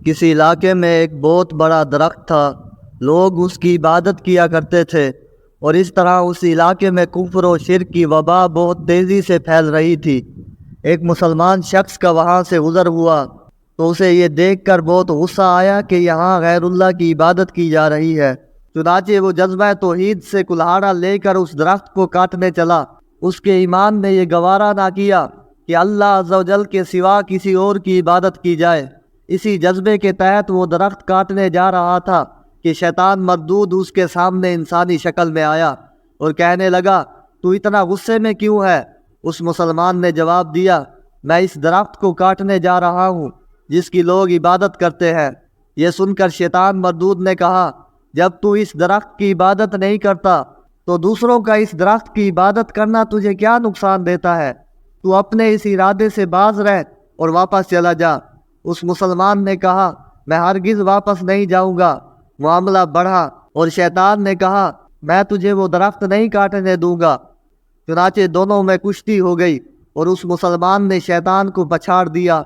کسی علاقے میں ایک بہت بڑا درخت تھا۔ لوگ اس کی عبادت کیا کرتے تھے اور اس طرح اس علاقے میں کفر و شرک کی وبا بہت تیزی سے پھیل رہی تھی۔ ایک مسلمان شخص کا وہاں سے گزر ہوا تو اسے یہ دیکھ کر بہت غصہ آیا کہ یہاں غیر اللہ کی عبادت کی جا رہی ہے۔ چنانچہ وہ جذبہ توحید سے کلہاڑا لے کر اس درخت کو کاٹنے چلا۔ اس کے ایمان نے یہ گوارا نہ کیا کہ اللہ عز و جل کے سوا کسی اور کی عبادت کی جائے۔ اسی جذبے کے تحت وہ درخت کاٹنے جا رہا تھا کہ شیطان مردود اس کے سامنے انسانی شکل میں آیا اور کہنے لگا، تو اتنا غصے میں کیوں ہے؟ اس مسلمان نے جواب دیا، میں اس درخت کو کاٹنے جا رہا ہوں جس کی لوگ عبادت کرتے ہیں۔ یہ سن کر شیطان مردود نے کہا، جب تو اس درخت کی عبادت نہیں کرتا تو دوسروں کا اس درخت کی عبادت کرنا تجھے کیا نقصان دیتا ہے؟ تو اپنے اس ارادے سے باز رہ اور واپس چلا جا۔ اس مسلمان نے کہا، میں ہرگز واپس نہیں جاؤں گا۔ معاملہ بڑھا اور شیطان نے کہا، میں تجھے وہ درخت نہیں کاٹنے دوں گا۔ چنانچہ دونوں میں کشتی ہو گئی اور اس مسلمان نے شیطان کو پچھاڑ دیا۔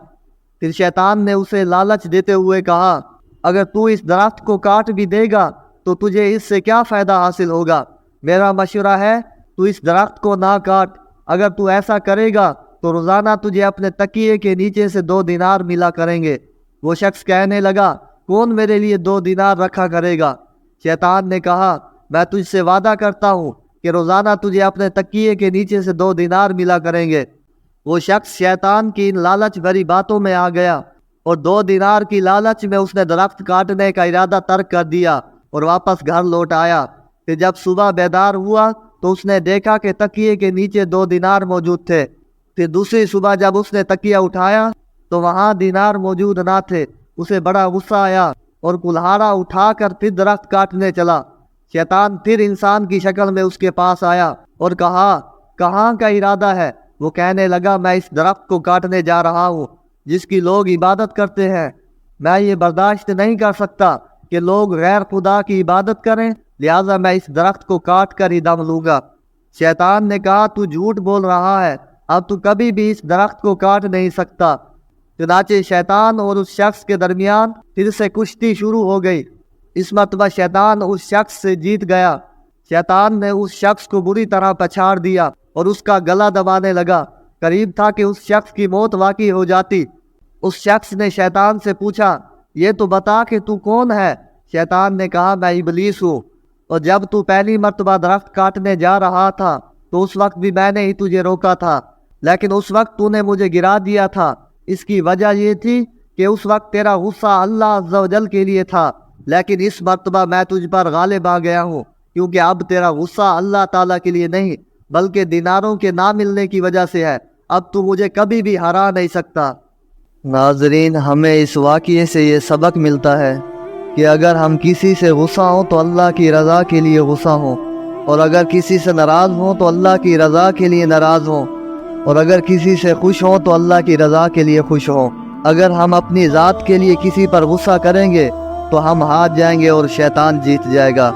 پھر شیطان نے اسے لالچ دیتے ہوئے کہا، اگر تو اس درخت کو کاٹ بھی دے گا تو تجھے اس سے کیا فائدہ حاصل ہوگا؟ میرا مشورہ ہے تو اس درخت کو نہ کاٹ۔ اگر تو ایسا کرے گا تو روزانہ تجھے اپنے تکیے کے نیچے سے 2 دینار ملا کریں گے۔ وہ شخص کہنے لگا، کون میرے لیے 2 دینار رکھا کرے گا؟ شیطان نے کہا، میں تجھ سے وعدہ کرتا ہوں کہ روزانہ تجھے اپنے تکیے کے نیچے سے 2 دینار ملا کریں گے۔ وہ شخص شیطان کی ان لالچ بھری باتوں میں آ گیا اور 2 دینار کی لالچ میں اس نے درخت کاٹنے کا ارادہ ترک کر دیا اور واپس گھر لوٹ آیا۔ پھر جب صبح بیدار ہوا تو اس نے دیکھا کہ تکیے کے نیچے 2 دینار موجود تھے۔ پھر دوسری صبح جب اس نے تکیہ اٹھایا تو وہاں دینار موجود نہ تھے۔ اسے بڑا غصہ آیا اور کلہاڑا اٹھا کر پھر درخت کاٹنے چلا۔ شیطان پھر انسان کی شکل میں اس کے پاس آیا اور کہا، کہاں کا ارادہ ہے؟ وہ کہنے لگا، میں اس درخت کو کاٹنے جا رہا ہوں جس کی لوگ عبادت کرتے ہیں۔ میں یہ برداشت نہیں کر سکتا کہ لوگ غیر خدا کی عبادت کریں، لہٰذا میں اس درخت کو کاٹ کر ہی دم لوں گا۔ شیطان نے کہا، تو جھوٹ بول رہا ہے، اب تو کبھی بھی اس درخت کو کاٹ نہیں سکتا۔ چنانچہ شیطان اور اس شخص کے درمیان پھر سے کشتی شروع ہو گئی۔ اس مرتبہ شیطان اس شخص سے جیت گیا۔ شیطان نے اس شخص کو بری طرح پچھاڑ دیا اور اس کا گلا دبانے لگا۔ قریب تھا کہ اس شخص کی موت واقع ہو جاتی۔ اس شخص نے شیطان سے پوچھا، یہ تو بتا کہ تو کون ہے؟ شیطان نے کہا، میں ابلیس ہوں، اور جب تو پہلی مرتبہ درخت کاٹنے جا رہا تھا تو اس وقت بھی میں نے ہی تجھے روکا تھا، لیکن اس وقت تو نے مجھے گرا دیا تھا۔ اس کی وجہ یہ تھی کہ اس وقت تیرا غصہ اللہ عز و جل کے لیے تھا، لیکن اس مرتبہ میں تجھ پر غالب آ گیا ہوں، کیونکہ اب تیرا غصہ اللہ تعالیٰ کے لیے نہیں بلکہ دیناروں کے نہ ملنے کی وجہ سے ہے۔ اب تو مجھے کبھی بھی ہرا نہیں سکتا۔ ناظرین، ہمیں اس واقعے سے یہ سبق ملتا ہے کہ اگر ہم کسی سے غصہ ہوں تو اللہ کی رضا کے لیے غصہ ہوں، اور اگر کسی سے ناراض ہوں تو اللہ کی رضا کے لیے ناراض ہوں، اور اگر کسی سے خوش ہوں تو اللہ کی رضا کے لیے خوش ہوں۔ اگر ہم اپنی ذات کے لیے کسی پر غصہ کریں گے تو ہم ہار جائیں گے اور شیطان جیت جائے گا۔